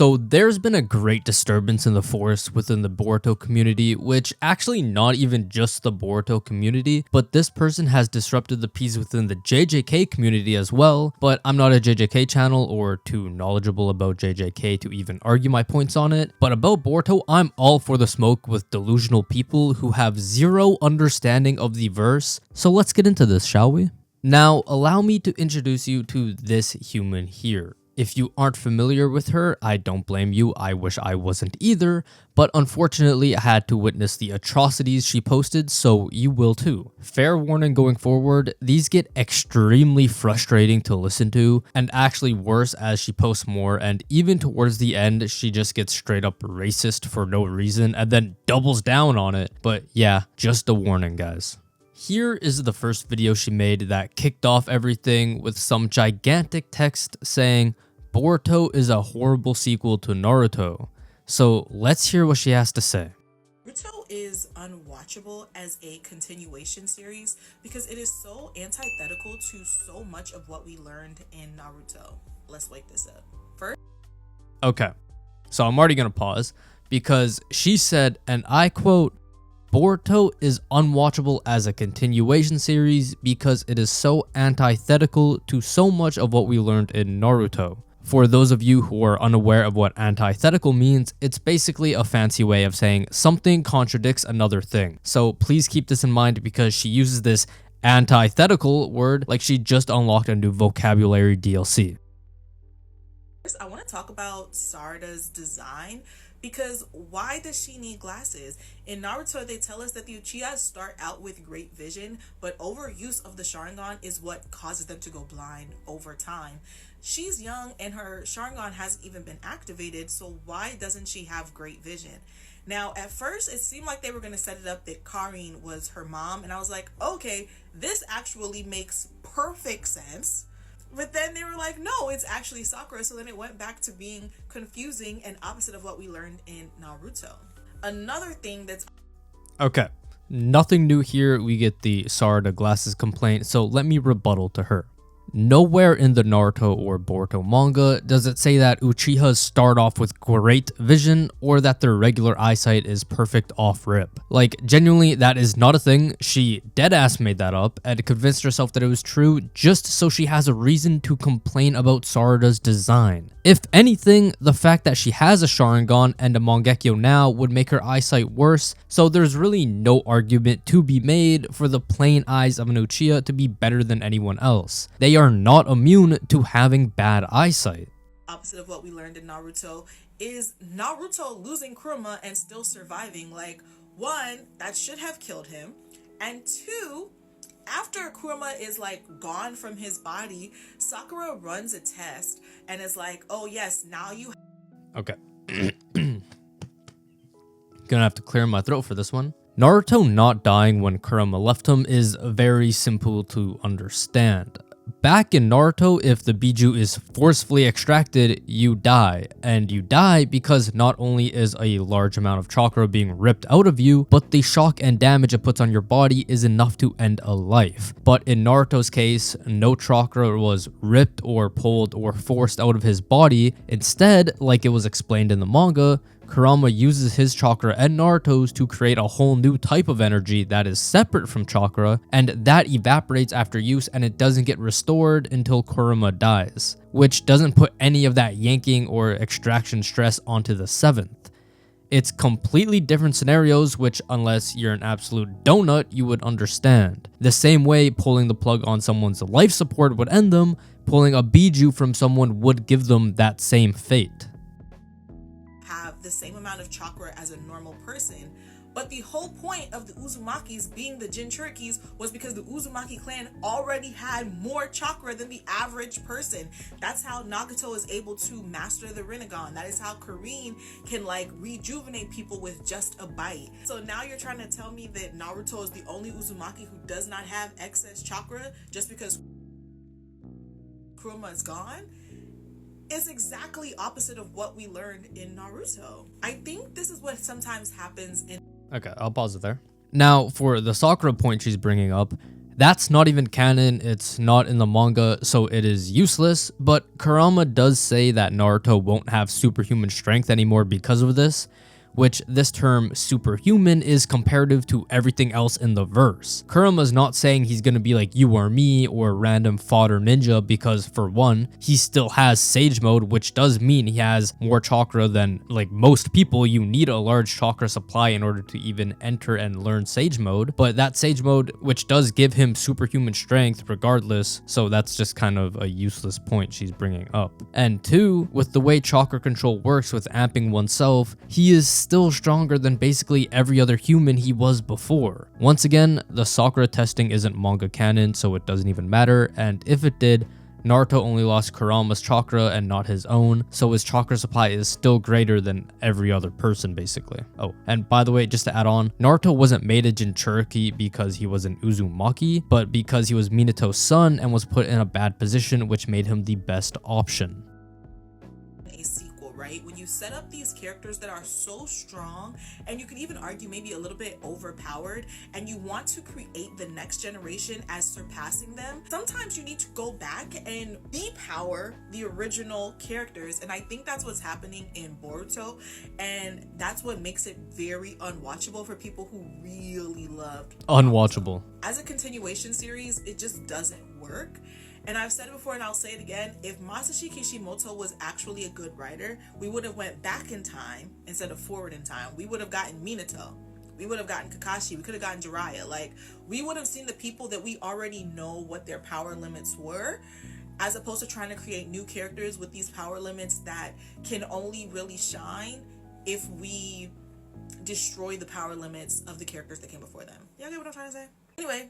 So there's been a great disturbance in the force within the Boruto community, which actually not even just the Boruto community, but this person has disrupted the peace within the JJK community as well. But I'm not a JJK channel or too knowledgeable about JJK to even argue my points on it. But about Boruto, I'm all for the smoke with delusional people who have zero understanding of the verse. So let's get into this, shall we? Now, allow me to introduce you to this human here. If you aren't familiar with her, I don't blame you, I wish I wasn't either, but unfortunately I had to witness the atrocities she posted, so you will too. Fair warning going forward, these get extremely frustrating to listen to, and actually worse as she posts more, and even towards the end, she just gets straight up racist for no reason, and then doubles down on it. But yeah, just a warning, guys. Here is the first video she made that kicked off everything with some gigantic text saying, Boruto is a horrible sequel to Naruto. So let's hear what she has to say. Boruto is unwatchable as a continuation series because it is so antithetical to so much of what we learned in Naruto. Let's wake this up. First. Okay, so I'm already gonna pause because she said, and I quote, Boruto is unwatchable as a continuation series because it is so antithetical to so much of what we learned in Naruto. For those of you who are unaware of what antithetical means, it's basically a fancy way of saying something contradicts another thing. So please keep this in mind because she uses this antithetical word like she just unlocked a new vocabulary DLC. First, I want to talk about Sarada's design. Because why does she need glasses? In Naruto, they tell us that the Uchihas start out with great vision, but overuse of the Sharingan is what causes them to go blind over time. She's young and her Sharingan hasn't even been activated, so why doesn't she have great vision? Now, at first, it seemed like they were going to set it up that Karin was her mom, and I was like, okay, this actually makes perfect sense. But then they were like, no, it's actually Sakura. So then it went back to being confusing and opposite of what we learned in Naruto. Another thing that's... Okay, nothing new here. We get the Sarada glasses complaint, so let me rebuttal to her. Nowhere in the Naruto or Boruto manga does it say that Uchihas start off with great vision or that their regular eyesight is perfect off rip. Like, genuinely, that is not a thing. She deadass made that up and convinced herself that it was true just so she has a reason to complain about Sarada's design. If anything, the fact that she has a Sharingan and a Mangekyo now would make her eyesight worse, so there's really no argument to be made for the plain eyes of an Uchiha to be better than anyone else. They are not immune to having bad eyesight. Opposite of what we learned in Naruto is Naruto losing Kurama and still surviving. Like, one, that should have killed him, and two, after Kurama is like gone from his body, Sakura runs a test and is like, oh yes, now you... Okay. Gonna have to clear my throat for this one. Naruto not dying when Kurama left him is very simple to understand. Back in Naruto, if the Biju is forcefully extracted, you die. And you die because not only is a large amount of chakra being ripped out of you, but the shock and damage it puts on your body is enough to end a life. But in Naruto's case, no chakra was ripped or pulled or forced out of his body. Instead, like it was explained in the manga, Kurama uses his chakra and Naruto's to create a whole new type of energy that is separate from chakra, and that evaporates after use and it doesn't get restored until Kurama dies, which doesn't put any of that yanking or extraction stress onto the 7th. It's completely different scenarios which, unless you're an absolute donut, you would understand. The same way pulling the plug on someone's life support would end them, pulling a Biju from someone would give them that same fate. Have the same amount of chakra as a normal person, but the whole point of the Uzumakis being the Jinchurikis was because the Uzumaki clan already had more chakra than the average person. That's how Nagato is able to master the Rinnegan. That is how Karin can like rejuvenate people with just a bite. So now you're trying to tell me that Naruto is the only Uzumaki who does not have excess chakra just because Kurama is gone? Is exactly opposite of what we learned in Naruto. I think this is what sometimes happens in... Okay, I'll pause it there. Now, for the Sakura point she's bringing up, That's not even canon, it's not in the manga, so it is useless, but Kurama does say that Naruto won't have superhuman strength anymore because of this, which this term superhuman is comparative to everything else in the verse. Kurama's not saying he's gonna be like you or me or random fodder ninja because for one, he still has sage mode, which does mean he has more chakra than like most people. You need a large chakra supply in order to even enter and learn sage mode, but that sage mode, which does give him superhuman strength regardless, so that's just kind of a useless point she's bringing up. And two, with the way chakra control works with amping oneself, he is still stronger than basically every other human he was before. Once again, the Sakura testing isn't manga canon, so it doesn't even matter, and if it did, Naruto only lost Kurama's chakra and not his own, so his chakra supply is still greater than every other person basically. Oh, and by the way, just to add on, Naruto wasn't made a Jinchuriki because he was an Uzumaki, but because he was Minato's son and was put in a bad position, which made him the best option. Right? When you set up these characters that are so strong, and you could even argue maybe a little bit overpowered, and you want to create the next generation as surpassing them, sometimes you need to go back and depower the original characters. And I think that's what's happening in Boruto, and that's what makes it very unwatchable for people who really loved Boruto. Unwatchable. As a continuation series, it just doesn't work. And I've said it before and I'll say it again, if Masashi Kishimoto was actually a good writer, we would have went back in time instead of forward in time. We would have gotten Minato. We would have gotten Kakashi. We could have gotten Jiraiya. Like, we would have seen the people that we already know what their power limits were, as opposed to trying to create new characters with these power limits that can only really shine if we destroy the power limits of the characters that came before them. Y'all get what I'm trying to say? Anyway.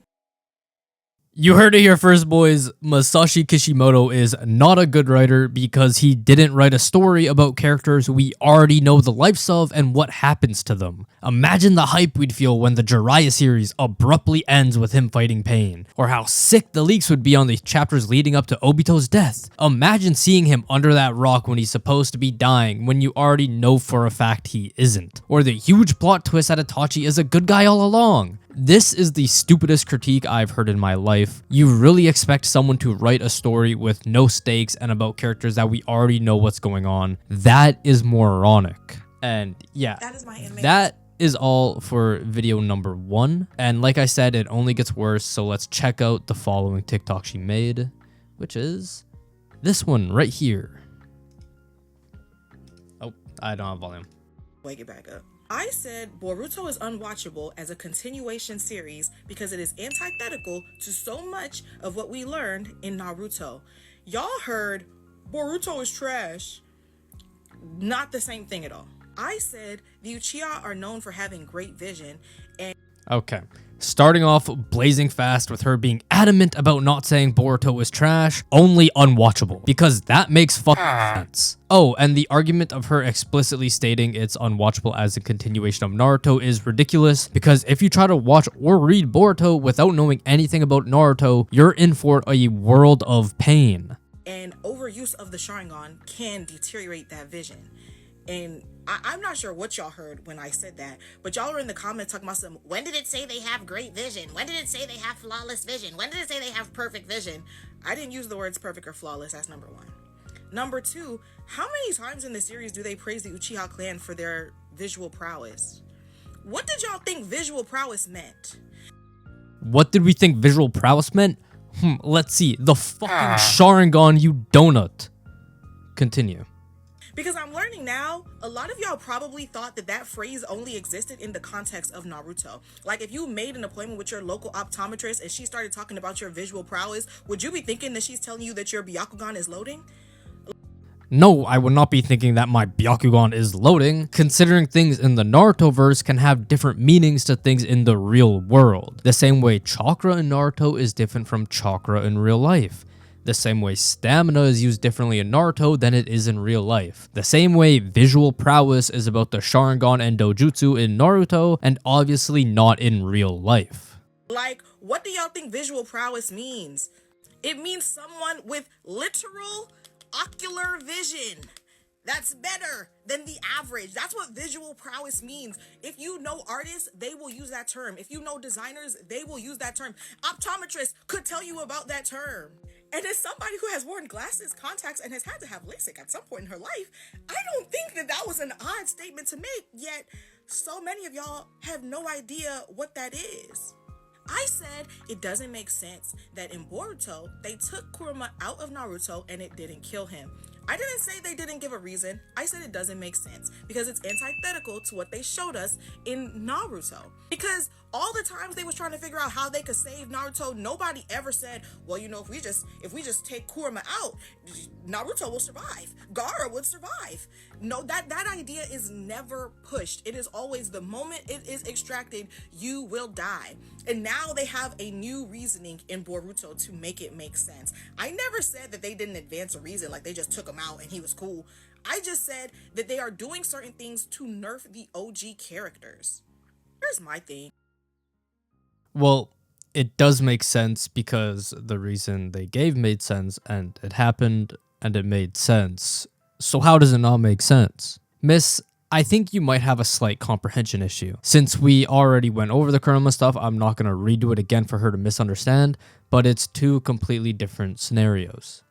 You heard it here first, boys. Masashi Kishimoto is not a good writer because he didn't write a story about characters we already know the lives of and what happens to them. Imagine the hype we'd feel when the Jiraiya series abruptly ends with him fighting pain, or how sick the leaks would be on the chapters leading up to Obito's death. Imagine seeing him under that rock when he's supposed to be dying when you already know for a fact he isn't, or the huge plot twist that Itachi is a good guy all along. This is the stupidest critique I've heard in my life. You really expect someone to write a story with no stakes and about characters that we already know what's going on. That is moronic. And yeah, that is all for video number 1. And like I said, it only gets worse, so let's check out the following TikTok she made, which is this one right here. Oh, I don't have volume. Wake it back up. I said Boruto is unwatchable as a continuation series because it is antithetical to so much of what we learned in Naruto. Y'all heard Boruto is trash. Not the same thing at all. I said the Uchiha are known for having great vision and... Okay, starting off blazing fast with her being adamant about not saying Boruto is trash, only unwatchable, because that makes fucking sense. Oh, and the argument of her explicitly stating it's unwatchable as a continuation of Naruto is ridiculous, because if you try to watch or read Boruto without knowing anything about Naruto, you're in for a world of pain. And overuse of the Sharingan can deteriorate that vision. And I'm not sure what y'all heard when I said that, but y'all are in the comments talking about some, when did it say they have great vision? When did it say they have flawless vision? When did it say they have perfect vision? I didn't use the words perfect or flawless. That's number 1. Number 2, how many times in the series do they praise the Uchiha clan for their visual prowess? What did y'all think visual prowess meant? What did we think visual prowess meant? Let's see. The fucking Sharingan, you donut. Continue. Because I'm learning now, a lot of y'all probably thought that that phrase only existed in the context of Naruto. Like, if you made an appointment with your local optometrist and she started talking about your visual prowess, would you be thinking that she's telling you that your Byakugan is loading? No, I would not be thinking that my Byakugan is loading, considering things in the Naruto-verse can have different meanings to things in the real world. The same way chakra in Naruto is different from chakra in real life. The same way stamina is used differently in Naruto than it is in real life. The same way visual prowess is about the Sharingan and Dojutsu in Naruto, and obviously not in real life. Like, what do y'all think visual prowess means? It means someone with literal ocular vision. That's better than the average. That's what visual prowess means. If you know artists, they will use that term. If you know designers, they will use that term. Optometrists could tell you about that term. And as somebody who has worn glasses, contacts, and has had to have LASIK at some point in her life, I don't think that that was an odd statement to make, yet so many of y'all have no idea what that is. I said it doesn't make sense that in Boruto, they took Kurama out of Naruto and it didn't kill him. I didn't say they didn't give a reason. I said it doesn't make sense because it's antithetical to what they showed us in Naruto. Because all the times they was trying to figure out how they could save Naruto, nobody ever said, well, you know, if we just take Kurama out, Naruto will survive. Gaara would survive. No, that idea is never pushed. It is always the moment it is extracted, you will die. And now they have a new reasoning in Boruto to make it make sense. I never said that they didn't advance a reason, like they just took him out and he was cool. I just said that they are doing certain things to nerf the OG characters. Here's my thing. Well, it does make sense because the reason they gave made sense and it happened and it made sense. So how does it not make sense? Miss, I think you might have a slight comprehension issue. Since we already went over the Kurama stuff, I'm not going to redo it again for her to misunderstand, but it's two completely different scenarios.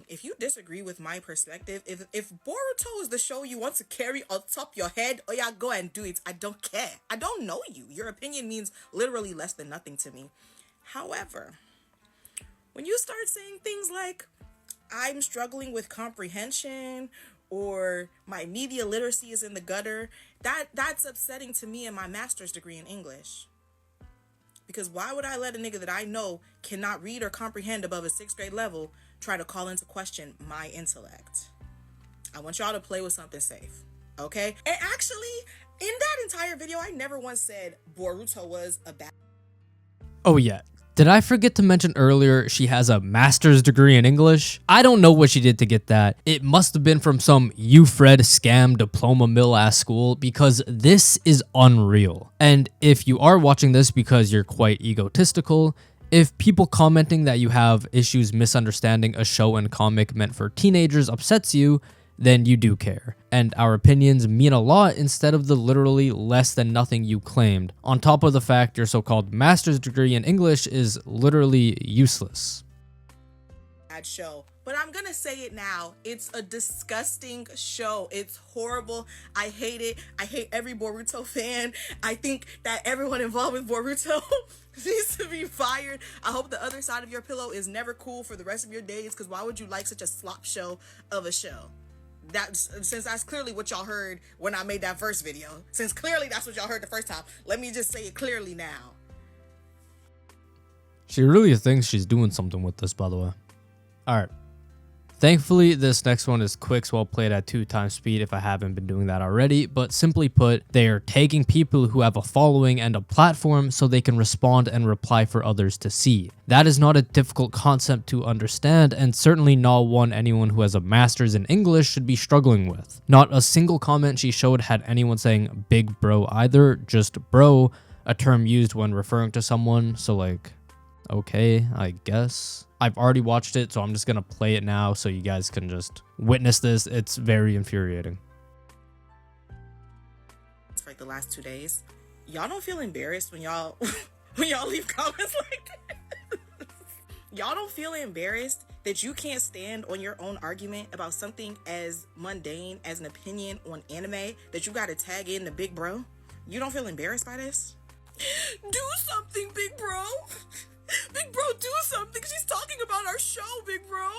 If you disagree with my perspective, if Boruto is the show you want to carry on top your head, oh yeah, go and do it. I don't care. I don't know you. Your opinion means literally less than nothing to me. However, when you start saying things like, I'm struggling with comprehension, or my media literacy is in the gutter, that's upsetting to me in my master's degree in English. Because why would I let a nigga that I know cannot read or comprehend above a 6th grade level try to call into question my intellect? I want y'all to play with something safe, okay? And actually, in that entire video, I never once said Boruto was a bad... Oh yeah. Did I forget to mention earlier she has a master's degree in English? I don't know what she did to get that. It must have been from some UFred scam diploma mill ass school because this is unreal. And if you are watching this because you're quite egotistical, if people commenting that you have issues misunderstanding a show and comic meant for teenagers upsets you, then you do care. And our opinions mean a lot instead of the literally less than nothing you claimed, on top of the fact your so-called master's degree in English is literally useless. Bad show. But I'm gonna say it now. It's a disgusting show. It's horrible. I hate it. I hate every Boruto fan. I think that everyone involved with Boruto needs to be fired. I hope the other side of your pillow is never cool for the rest of your days, because why would you like such a slop show of a show? Since that's clearly what y'all heard when I made that first video. Since clearly that's what y'all heard the first time, let me just say it clearly now. She really thinks she's doing something with this, by the way. Alright. Thankfully, this next one is quick, so I'll play it at 2x speed if I haven't been doing that already. But simply put, they are tagging people who have a following and a platform so they can respond and reply for others to see. That is not a difficult concept to understand, and certainly not one anyone who has a master's in English should be struggling with. Not a single comment she showed had anyone saying big bro either, just bro, a term used when referring to someone, so like, okay, I guess. I've already watched it, so I'm just gonna play it now so you guys can just witness this. It's very infuriating. It's like the last 2 days. Y'all don't feel embarrassed when y'all leave comments like that? Y'all don't feel embarrassed that you can't stand on your own argument about something as mundane as an opinion on anime that you gotta tag in the big bro? You don't feel embarrassed by this? Do something, big bro! Big bro, do something. She's talking about our show, big bro.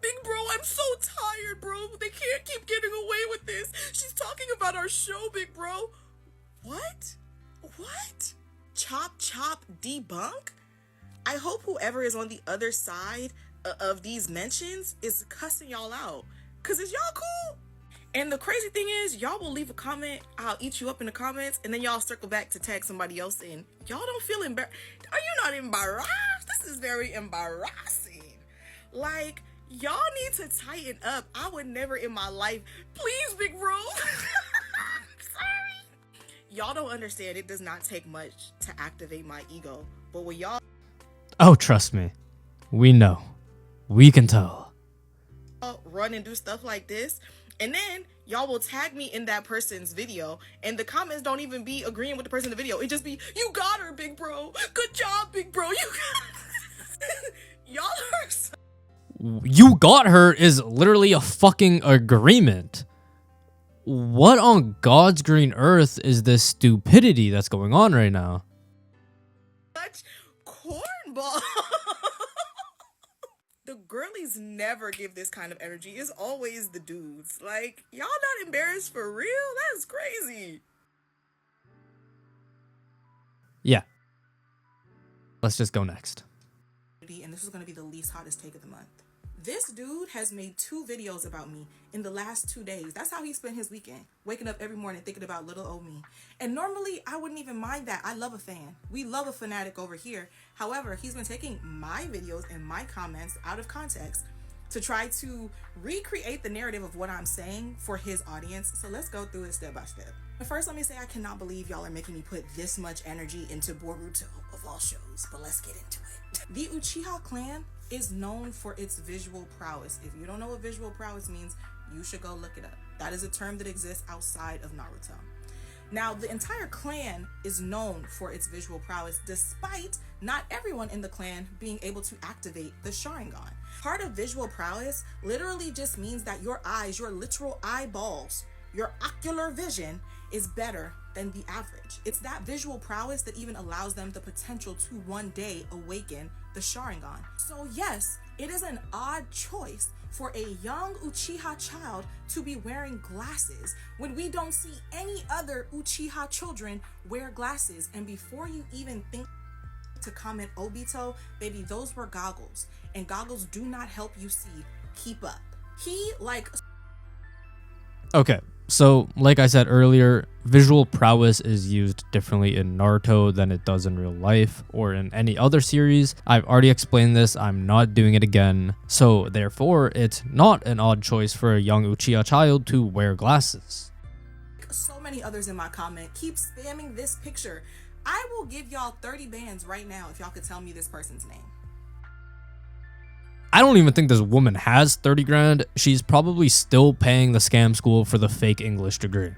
Big bro, I'm so tired, bro. They can't keep getting away with this. She's talking about our show, big bro. What? What? Chop, chop, debunk? I hope whoever is on the other side of these mentions is cussing y'all out. Because is y'all cool? And the crazy thing is, y'all will leave a comment, I'll eat you up in the comments, and then y'all circle back to tag somebody else in. Y'all don't feel embarrassed. Are you not embarrassed? This is very embarrassing. Like, y'all need to tighten up. I would never in my life. Please, big bro. Sorry. Y'all don't understand. It does not take much to activate my ego. But when y'all... Oh, trust me. We know. We can tell. Run and do stuff like this, and then y'all will tag me in that person's video, and the comments don't even be agreeing with the person in the video. It just be, you got her, big bro. Good job, big bro. You got y'all are so You got her is literally a fucking agreement. What on God's green earth is this stupidity that's going on right now? much cornball. The girlies never give this kind of energy. It's always the dudes. Like, y'all not embarrassed for real? That's crazy. Yeah. Let's just go next. And this is going to be the least hottest take of the month. This dude has made 2 videos about me in the last 2 days. That's how he spent his weekend, waking up every morning thinking about little old me. And normally I wouldn't even mind that. I love a fan. We love a fanatic over here. However, he's been taking my videos and my comments out of context to try to recreate the narrative of what I'm saying for his audience. So let's go through it step by step. But first, let me say I cannot believe y'all are making me put this much energy into Boruto of all shows, but let's get into it. The Uchiha clan is known for its visual prowess. If you don't know what visual prowess means, you should go look it up. That is a term that exists outside of Naruto. Now, the entire clan is known for its visual prowess, despite not everyone in the clan being able to activate the Sharingan. Part of visual prowess literally just means that your eyes, your literal eyeballs, your ocular vision is better than the average. It's that visual prowess that even allows them the potential to one day awaken the Sharingan. So yes, it is an odd choice for a young Uchiha child to be wearing glasses when we don't see any other Uchiha children wear glasses. And before you even think to comment Obito, baby, those were goggles, and goggles do not help you see. Keep up. Okay, so like I said earlier, visual prowess is used differently in Naruto than it does in real life or in any other series. I've already explained this, I'm not doing it again. So therefore, it's not an odd choice for a young Uchiha child to wear glasses. So many others in my comment keep spamming this picture. I will give y'all 30 bands right now if y'all could tell me this person's name. I don't even think this woman has 30 grand. She's probably still paying the scam school for the fake English degree.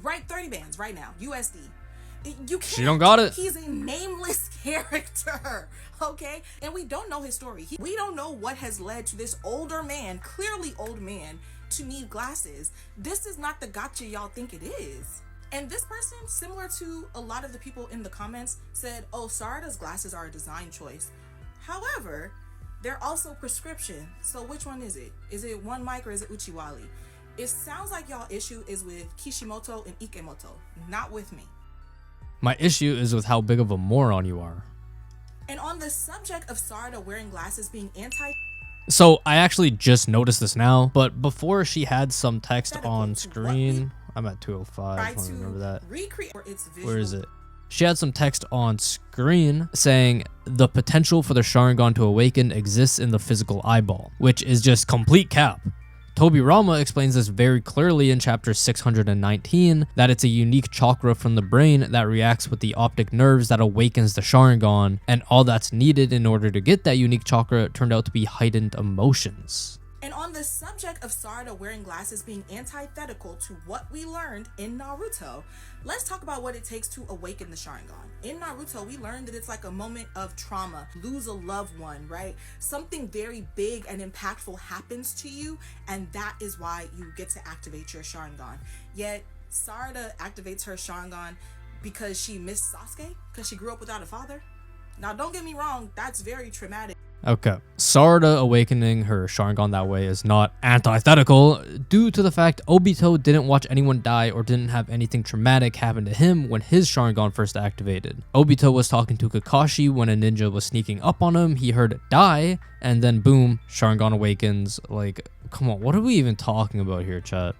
Right, 30 bands right now, USD. You can't. She don't got it. He's a nameless character, okay? And we don't know his story. We don't know what has led to this older man, clearly old man, to need glasses. This is not the gotcha y'all think it is. And this person, similar to a lot of the people in the comments, said, oh, Sarada's glasses are a design choice. However, they're also prescription. So which one is it? Is it one mic or is it Uchiwali? It sounds like y'all issue is with Kishimoto and Ikemoto, not with me. My issue is with how big of a moron you are. And on the subject of Sarada wearing glasses being So I actually just noticed this now, but before she had some text on screen. I'm at 205, I don't remember that. Where is it? She had some text on screen saying the potential for the Sharingan to awaken exists in the physical eyeball, which is just complete cap. Tobirama explains this very clearly in chapter 619, that it's a unique chakra from the brain that reacts with the optic nerves that awakens the Sharingan, and all that's needed in order to get that unique chakra turned out to be heightened emotions. And on the subject of Sarada wearing glasses being antithetical to what we learned in Naruto, let's talk about what it takes to awaken the Sharingan. In Naruto, we learned that it's like a moment of trauma, lose a loved one, right? Something very big and impactful happens to you, and that is why you get to activate your Sharingan. Yet, Sarada activates her Sharingan because she missed Sasuke, because she grew up without a father. Now, don't get me wrong, that's very traumatic. Okay, Sarada awakening her Sharingan that way is not antithetical due to the fact Obito didn't watch anyone die or didn't have anything traumatic happen to him when his Sharingan first activated. Obito was talking to Kakashi when a ninja was sneaking up on him, he heard die, and then boom, Sharingan awakens. Like, come on, what are we even talking about here, chat?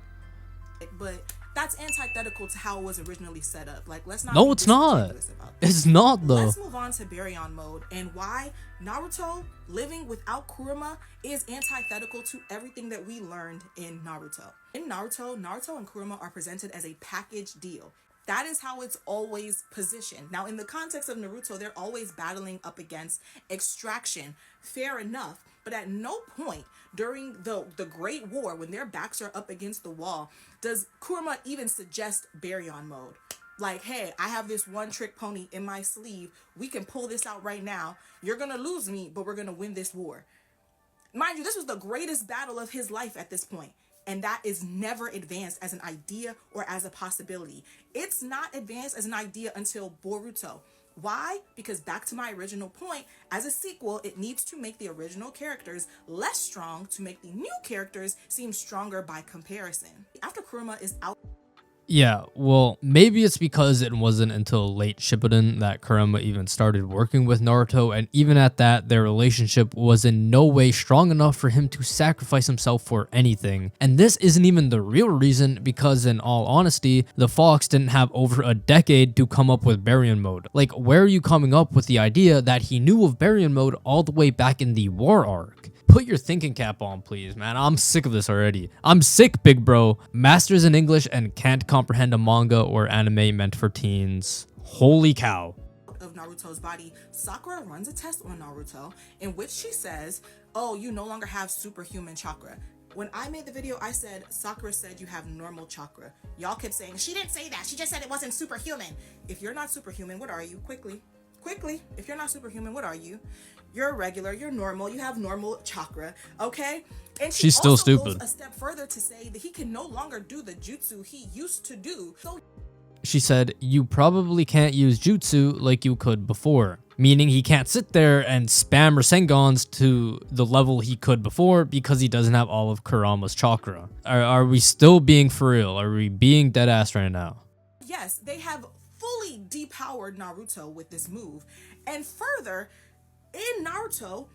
But that's antithetical to how it was originally set up. Like, let's not. No, it's not. It's not though. Let's move on to Baryon mode and why Naruto living without Kurama is antithetical to everything that we learned in Naruto. In Naruto, Naruto and Kurama are presented as a package deal. That is how it's always positioned. Now, in the context of Naruto, they're always battling up against extraction. Fair enough. But at no point during the Great War, when their backs are up against the wall, does Kurama even suggest Baryon mode. Like, hey, I have this one trick pony in my sleeve. We can pull this out right now. You're going to lose me, but we're going to win this war. Mind you, this was the greatest battle of his life at this point. And that is never advanced as an idea or as a possibility. It's not advanced as an idea until Boruto. Why? Because back to my original point, as a sequel, it needs to make the original characters less strong to make the new characters seem stronger by comparison. After Kurama is out. Yeah, well, maybe it's because it wasn't until late Shippuden that Kurama even started working with Naruto, and even at that, their relationship was in no way strong enough for him to sacrifice himself for anything. And this isn't even the real reason, because in all honesty, the Fox didn't have over a decade to come up with Baryon mode. Like, where are you coming up with the idea that he knew of Baryon mode all the way back in the war arc? Put your thinking cap on, please, man. I'm sick of this already. I'm sick, big bro. Masters in English and can't comprehend a manga or anime meant for teens. Holy cow. Of Naruto's body, Sakura runs a test on Naruto in which she says, oh, you no longer have superhuman chakra. When I made the video, I said, Sakura said you have normal chakra. Y'all kept saying, she didn't say that. She just said it wasn't superhuman. If you're not superhuman, what are you? Quickly. If you're not superhuman, what are you? You're regular, you're normal, you have normal chakra, okay? And she's still stupid. Goes a step further to say that he can no longer do the jutsu he used to do. So she said, you probably can't use jutsu like you could before. Meaning he can't sit there and spam Rasengans to the level he could before because he doesn't have all of Kurama's chakra. Are we still being for real? Are we being dead ass right now? Yes, they have fully depowered Naruto with this move. And further, in Naruto,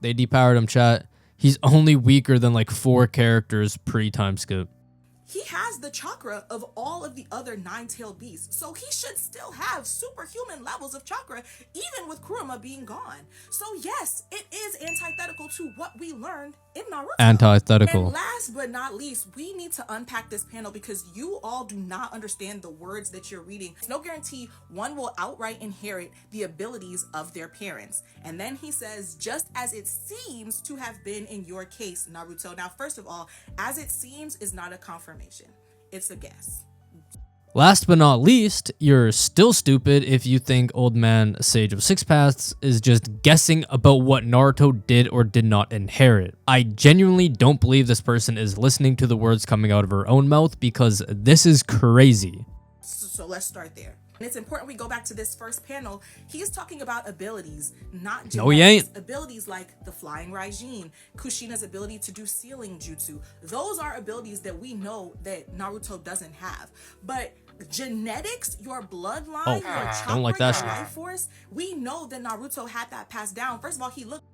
they depowered him, chat. He's only weaker than like 4 characters pre-time skip. He has the chakra of all of the other 9-tailed beasts, so he should still have superhuman levels of chakra, even with Kurama being gone. So yes, it is antithetical to what we learned in Naruto. Antithetical. And last but not least, we need to unpack this panel because you all do not understand the words that you're reading. It's no guarantee one will outright inherit the abilities of their parents. And then he says, just as it seems to have been in your case, Naruto. Now, first of all, as it seems is not a confirmation. It's a guess. Last but not least, you're still stupid if you think Old Man Sage of Six Paths is just guessing about what Naruto did or did not inherit. I genuinely don't believe this person is listening to the words coming out of her own mouth because this is crazy. So let's start there. And it's important we go back to this first panel. He's talking about abilities, not genetics. No, he ain't. Abilities like the flying Raijin, Kushina's ability to do sealing jutsu. Those are abilities that we know that Naruto doesn't have. But genetics, your bloodline, your chakra, don't like that your life force, we know that Naruto had that passed down. First of all, he looked.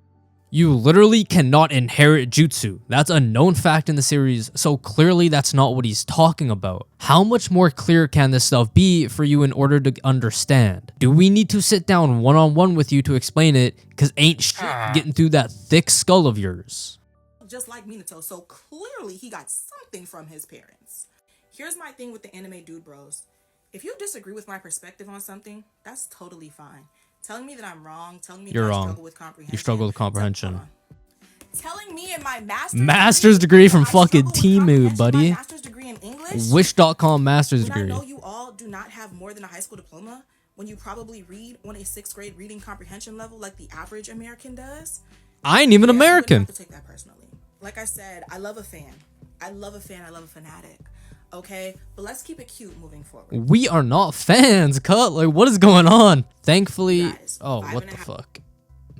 You literally cannot inherit jutsu. That's a known fact in the series, so clearly that's not what he's talking about. How much more clear can this stuff be for you in order to understand? Do we need to sit down one-on-one with you to explain it? Cause ain't shit getting through that thick skull of yours. Just like Minato, so clearly he got something from his parents. Here's my thing with the anime dude bros. If you disagree with my perspective on something, that's totally fine. Telling me that I'm wrong, telling me you're that wrong. I struggle with comprehension. You struggle with comprehension. Telling me in my master's degree from fucking Timu, buddy. Master's degree in English. Wish.com master's degree. I know you all do not have more than a high school diploma when you probably read on a 6th grade reading comprehension level like the average American does. I ain't even American. I have to take that personally. Like I said, I love a fan. I love a fanatic. Okay, but let's keep it cute moving forward. We are not fans, cut. Like, what is going on? Thankfully, guys, oh, what the fuck?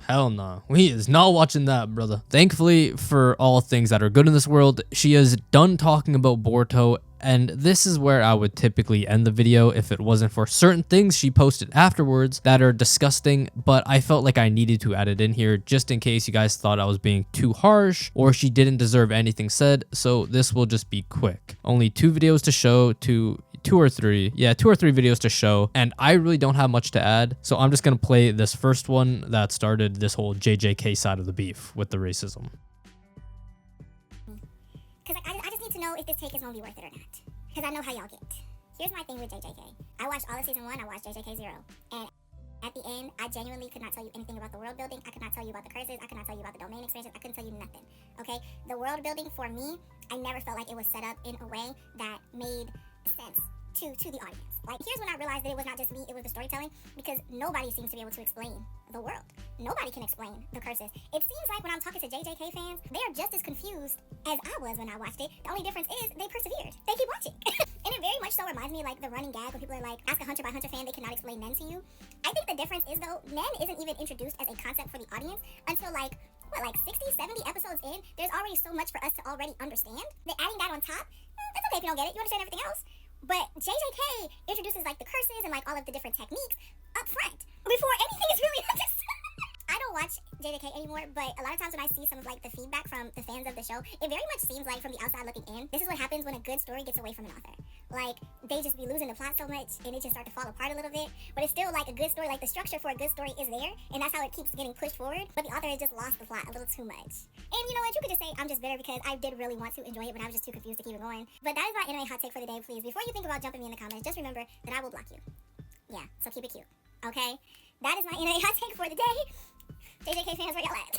Hell no. We is not watching that, brother. Thankfully, for all things that are good in this world, she is done talking about Boruto, and this is where I would typically end the video if it wasn't for certain things she posted afterwards that are disgusting, but I felt like I needed to add it in here just in case you guys thought I was being too harsh or she didn't deserve anything said, so this will just be quick. Only 2 videos to show, two or three videos to show, and I really don't have much to add, so I'm just gonna play this first one that started this whole JJK side of the beef with the racism. Because I just need to know if this take is going to be worth it or not. Because I know how y'all get. Here's my thing with JJK. I watched all of season 1, I watched JJK Zero. And at the end, I genuinely could not tell you anything about the world building. I could not tell you about the curses. I could not tell you about the domain expansions. I couldn't tell you nothing, okay? The world building, for me, I never felt like it was set up in a way that made sense to the audience. Like, here's when I realized that it was not just me, it was the storytelling, because nobody seems to be able to explain the world. Nobody can explain the curses. It seems like when I'm talking to JJK fans, they are just as confused as I was when I watched it. The only difference is they persevered. They keep watching. And it very much so reminds me of like the running gag when people are like, ask a Hunter by Hunter fan, they cannot explain Nen to you. I think the difference is though, Nen isn't even introduced as a concept for the audience until like 60, 70 episodes in. There's already so much for us to already understand that adding that on top, that's okay if you don't get it. You understand everything else. But JJK introduces like the curses and like all of the different techniques up front before anything is really understood. I don't watch JJK anymore, but a lot of times when I see some of like the feedback from the fans of the show, it very much seems like from the outside looking in, this is what happens when a good story gets away from an author. Like, they just be losing the plot so much and it just start to fall apart a little bit, but it's still like a good story, like the structure for a good story is there, and that's how it keeps getting pushed forward, but the author has just lost the plot a little too much. And you know what, you could just say I'm just bitter because I did really want to enjoy it, but I was just too confused to keep it going. But that is my anime hot take for the day, please. Before you think about jumping me in the comments, just remember that I will block you. Yeah, so keep it cute, okay? That is my anime hot take for the day. JJK fans, where y'all at?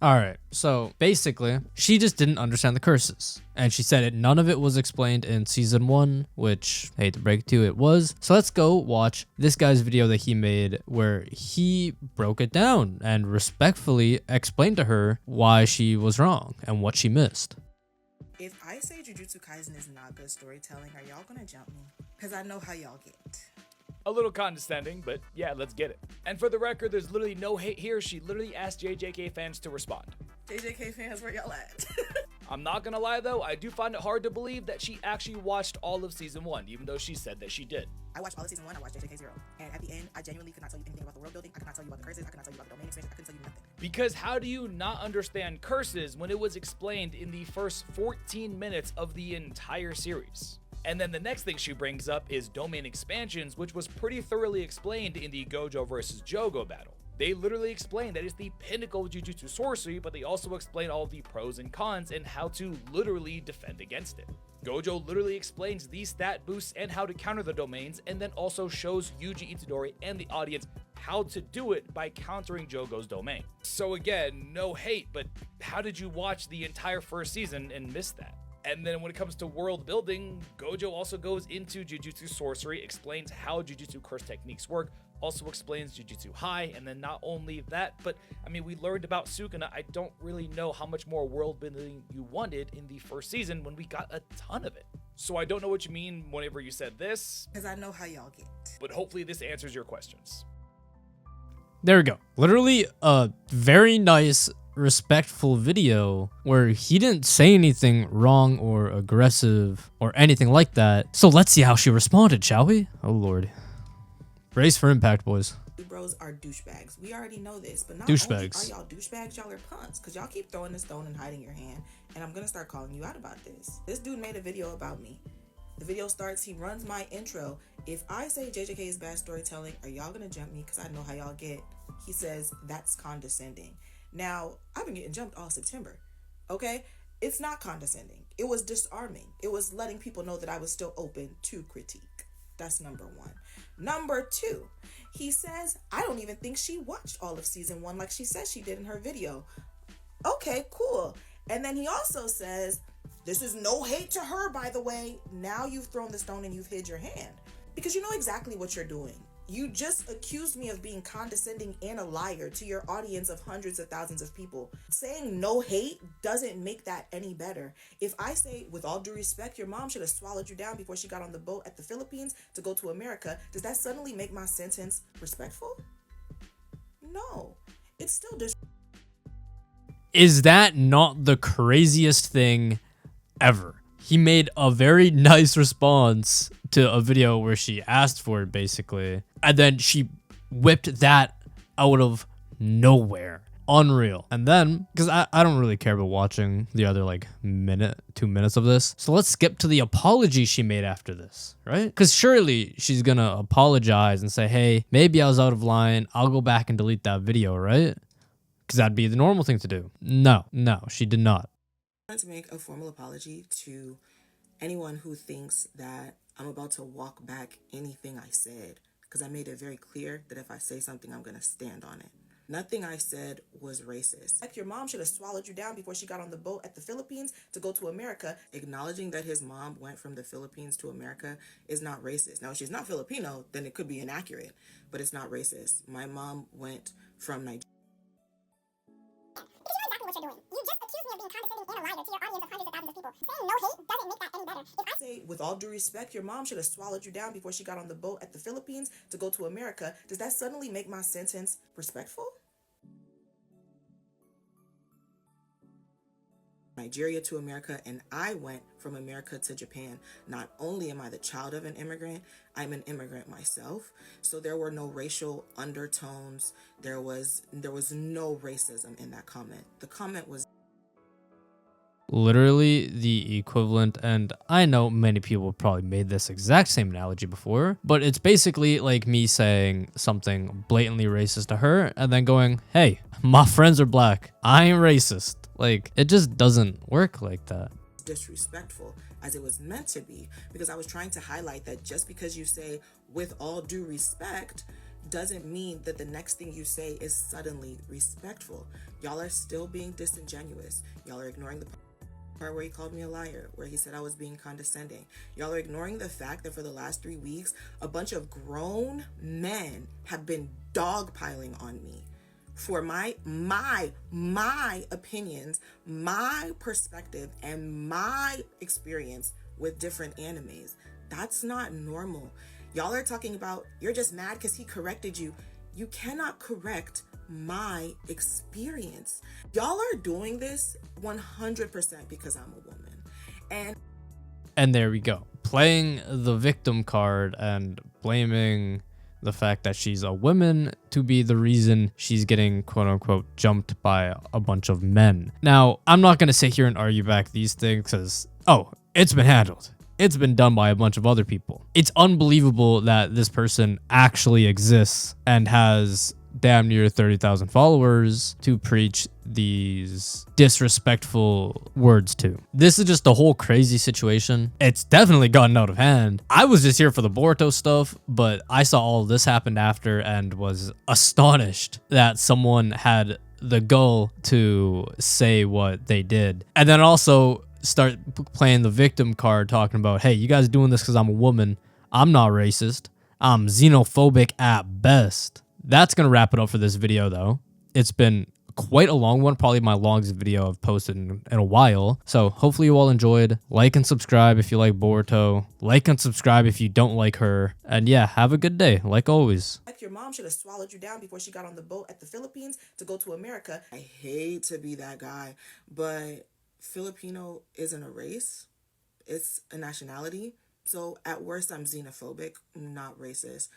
Alright, so basically, she just didn't understand the curses. And she said none of it was explained in season 1, which, I hate to break it to you, it was. So let's go watch this guy's video that he made where he broke it down and respectfully explained to her why she was wrong and what she missed. If I say Jujutsu Kaisen is not good storytelling, are y'all gonna jump me? Because I know how y'all get. A little condescending, but yeah, let's get it. And for the record, there's literally no hate here. She literally asked JJK fans to respond. JJK fans, where y'all at? I'm not gonna lie though, I do find it hard to believe that she actually watched all of season 1, even though she said that she did. I watched all of season 1, I watched JJK Zero. And at the end, I genuinely could not tell you anything about the world building. I could not tell you about the curses. I could not tell you about the domain expansion. I couldn't tell you nothing. Because how do you not understand curses when it was explained in the first 14 minutes of the entire series? And then the next thing she brings up is domain expansions, which was pretty thoroughly explained in the Gojo versus Jogo battle. They literally explain that it's the pinnacle of Jujutsu sorcery, but they also explain all the pros and cons and how to literally defend against it. Gojo literally explains these stat boosts and how to counter the domains, and then also shows Yuji Itadori and the audience how to do it by countering Jogo's domain. So again, no hate, but how did you watch the entire first season and miss that? And then when it comes to world building, Gojo also goes into Jujutsu sorcery, explains how Jujutsu curse techniques work, also explains Jujutsu High, and then not only that, but I mean, we learned about Sukuna. I don't really know how much more world building you wanted in the first season when we got a ton of it. So I don't know what you mean whenever you said this, because I know how y'all get. but hopefully this answers your questions. There we go. Literally a very nice, respectful video where he didn't say anything wrong or aggressive or anything like that. So let's see how she responded, shall we? Oh lord. Brace for impact, boys. You bros are douchebags. We already know this, but not Douchebags. only are y'all douchebags, y'all are punks, because y'all keep throwing the stone and hiding your hand, and I'm gonna start calling you out about this. This dude made a video about me. The video starts, he runs my intro. If I say JJK is bad storytelling, are y'all gonna jump me? Because I know how y'all get. He says, that's condescending. Now, I've been getting jumped all September, okay? It's not condescending. It was disarming. It was letting people know that I was still open to critique. That's number one. Number two, he says, I don't even think she watched all of season 1 like she says she did in her video. Okay, cool. And then he also says, this is no hate to her, by the way. Now you've thrown the stone and you've hid your hand. Because you know exactly what you're doing. You just accused me of being condescending and a liar to your audience of hundreds of thousands of people. Saying no hate doesn't make that any better. If I say, with all due respect, your mom should have swallowed you down before she got on the boat at the Philippines to go to America, does that suddenly make my sentence respectful? No. It's still Is that not the craziest thing ever? He made a very nice response to a video where she asked for it, basically. And then she whipped that out of nowhere. Unreal. And then, because I don't really care about watching the other, like, 2 minutes of this. So let's skip to the apology she made after this, right? Because surely she's gonna apologize and say, hey, maybe I was out of line. I'll go back and delete that video, right? Because that'd be the normal thing to do. No, she did not. to make a formal apology to anyone who thinks that I'm about to walk back anything I said, because I made it very clear that if I say something, I'm going to stand on it. Nothing I said was racist. Like, your mom should have swallowed you down before she got on the boat at the Philippines to go to America. Acknowledging that his mom went from the Philippines to America is not racist. Now, if she's not Filipino, then it could be inaccurate, but it's not racist. My mom went from Nigeria. Because you know exactly what you're doing. You just accused me of being condescending and a liar to your audience of hundreds of thousands of people. Saying no hate doesn't make that any better. If I Say, with all due respect, your mom should have swallowed you down before she got on the boat at the Philippines to go to America, does that suddenly make my sentence respectful? Nigeria to America, and I went from America to Japan. Not only am I the child of an immigrant, I'm an immigrant myself. So there were no racial undertones. There was no racism in that comment. The comment was Literally the equivalent, and I know many people probably made this exact same analogy before, but it's basically like me saying something blatantly racist to her and then going, hey, my friends are black, I ain't racist. Like, it just doesn't work like that. disrespectful, as it was meant to be, because I was trying to highlight that just because you say with all due respect doesn't mean that the next thing you say is suddenly respectful. Y'all are still being disingenuous. Y'all are ignoring the part where he called me a liar, where he said I was being condescending. Y'all are ignoring the fact that for the last 3 weeks, a bunch of grown men have been dogpiling on me for my opinions, my perspective, and my experience with different animes. That's not normal. Y'all are talking about you're just mad because he corrected you. You cannot correct my experience. Y'all are doing this 100% because I'm a woman. And there we go. Playing the victim card and blaming the fact that she's a woman to be the reason she's getting quote unquote jumped by a bunch of men. Now, I'm not going to sit here and argue back these things because, oh, it's been handled. It's been done by a bunch of other people. It's unbelievable that this person actually exists and has damn near 30,000 followers to preach these disrespectful words to. This is just a whole crazy situation. It's definitely gotten out of hand. I was just here for the Boruto stuff, but I saw all this happen after and was astonished that someone had the gall to say what they did. And then also start playing the victim card, talking about, hey, you guys doing this because I'm a woman. I'm not racist. I'm xenophobic at best. That's going to wrap it up for this video, though. It's been quite a long one, probably my longest video I've posted in a while. So hopefully you all enjoyed. Like and subscribe if you like Boruto. Like and subscribe if you don't like her. And yeah, have a good day, like always. Like, your mom should have swallowed you down before she got on the boat at the Philippines to go to America. I hate to be that guy, but Filipino isn't a race. It's a nationality. So at worst, I'm xenophobic, not racist.